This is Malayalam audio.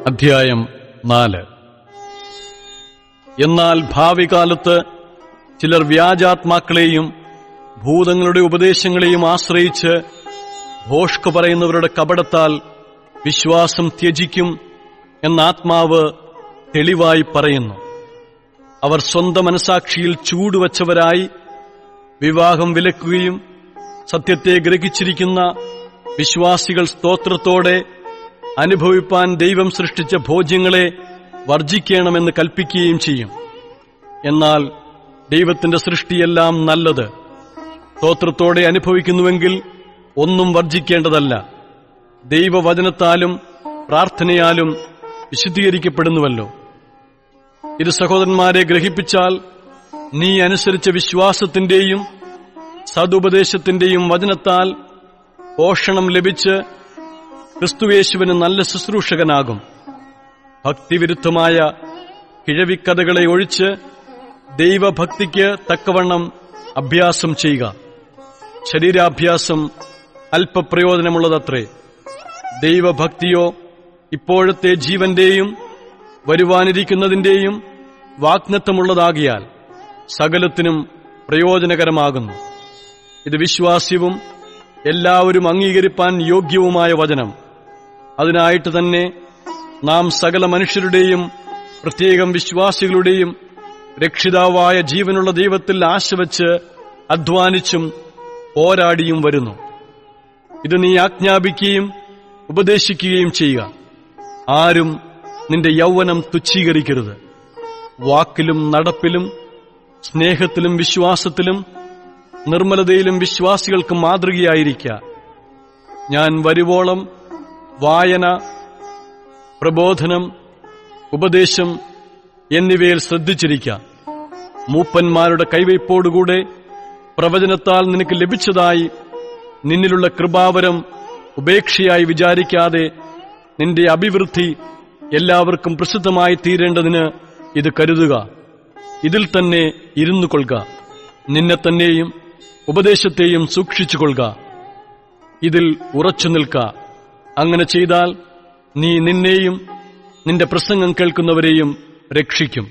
അധ്യായം 4. എന്നാൽ ഭാവികാലത്ത് ചിലർ വ്യാജാത്മാക്കളെയും ഭൂതങ്ങളുടെ ഉപദേശങ്ങളെയും ആശ്രയിച്ച് ഭോഷ്ക് പറയുന്നവരുടെ കപടത്താൽ വിശ്വാസം ത്യജിക്കും എന്ന ആത്മാവ് തെളിവായി പറയുന്നു. അവർ സ്വന്തം മനസാക്ഷിയിൽ ചൂടുവച്ചവരായി വിവാഹം വിലക്കുകയും സത്യത്തെ ഗ്രഹിച്ചിരിക്കുന്ന വിശ്വാസികൾ സ്തോത്രത്തോടെ അനുഭവിപ്പാൻ ദൈവം സൃഷ്ടിച്ച ഭോജ്യങ്ങളെ വർജിക്കണമെന്ന് കൽപ്പിക്കുകയും ചെയ്യും. എന്നാൽ ദൈവത്തിന്റെ സൃഷ്ടിയെല്ലാം നല്ലത്. സ്തോത്രത്തോടെ അനുഭവിക്കുന്നുവെങ്കിൽ ഒന്നും വർജിക്കേണ്ടതല്ല. ദൈവവചനത്താലും പ്രാർത്ഥനയാലും വിശുദ്ധീകരിക്കപ്പെടുന്നുവല്ലോ. ഇത് സഹോദരന്മാരെ ഗ്രഹിപ്പിച്ചാൽ, നീ അനുസരിച്ച വിശ്വാസത്തിന്റെയും സതുപദേശത്തിന്റെയും വചനത്താൽ പോഷണം ലഭിച്ച് ക്രിസ്തുയേശുവിന് നല്ല ശുശ്രൂഷകനാകും. ഭക്തിവിരുദ്ധമായ കിഴവിക്കഥകളെ ഒഴിച്ച് ദൈവഭക്തിക്ക് തക്കവണ്ണം അഭ്യാസം ചെയ്യുക. ശരീരാഭ്യാസം അല്പപ്രയോജനമുള്ളതത്രേ. ദൈവഭക്തിയോ ഇപ്പോഴത്തെ ജീവന്റെയും വരുവാനിരിക്കുന്നതിന്റെയും വാഗ്ദത്തമുള്ളതാകിയാൽ സകലത്തിനും പ്രയോജനകരമാകുന്നു. ഇത് വിശ്വാസ്യവും എല്ലാവരും അംഗീകരിപ്പാൻ യോഗ്യവുമായ വചനം. അതിനായിട്ട് തന്നെ നാം സകല മനുഷ്യരുടെയും പ്രത്യേകം വിശ്വാസികളുടെയും രക്ഷിതാവായ ജീവനുള്ള ദൈവത്തിൽ ആശവച്ച് അധ്വാനിച്ചും പോരാടിയും വരുന്നു. ഇത് നീ ആജ്ഞാപിക്കുകയും ഉപദേശിക്കുകയും ചെയ്യുക. ആരും നിന്റെ യൗവനം തുച്ഛീകരിക്കരുത്. വാക്കിലും നടപ്പിലും സ്നേഹത്തിലും വിശ്വാസത്തിലും നിർമ്മലതയിലും വിശ്വാസികൾക്ക് മാതൃകയായിരിക്ക. ഞാൻ വരുവോളം വായന, പ്രബോധനം, ഉപദേശം എന്നിവയിൽ ശ്രദ്ധിച്ചിരിക്ക. മൂപ്പന്മാരുടെ കൈവയ്പോടുകൂടെ പ്രവചനത്താൽ നിനക്ക് ലഭിച്ചതായി നിന്നിലുള്ള കൃപാവരം ഉപേക്ഷയായി വിചാരിക്കാതെ നിന്റെ അഭിവൃദ്ധി എല്ലാവർക്കും പ്രസിദ്ധമായി തീരേണ്ടതിന് ഇത് കരുതുക. ഇതിൽ തന്നെ ഇരുന്നു കൊള്ളുക. നിന്നെ തന്നെയും ഉപദേശത്തെയും സൂക്ഷിച്ചുകൊള്ളുക. ഇതിൽ ഉറച്ചു നിൽക്ക. അങ്ങനെ ചെയ്താൽ നീ നിന്നെയും നിന്റെ പ്രസംഗം കേൾക്കുന്നവരെയും രക്ഷിക്കും.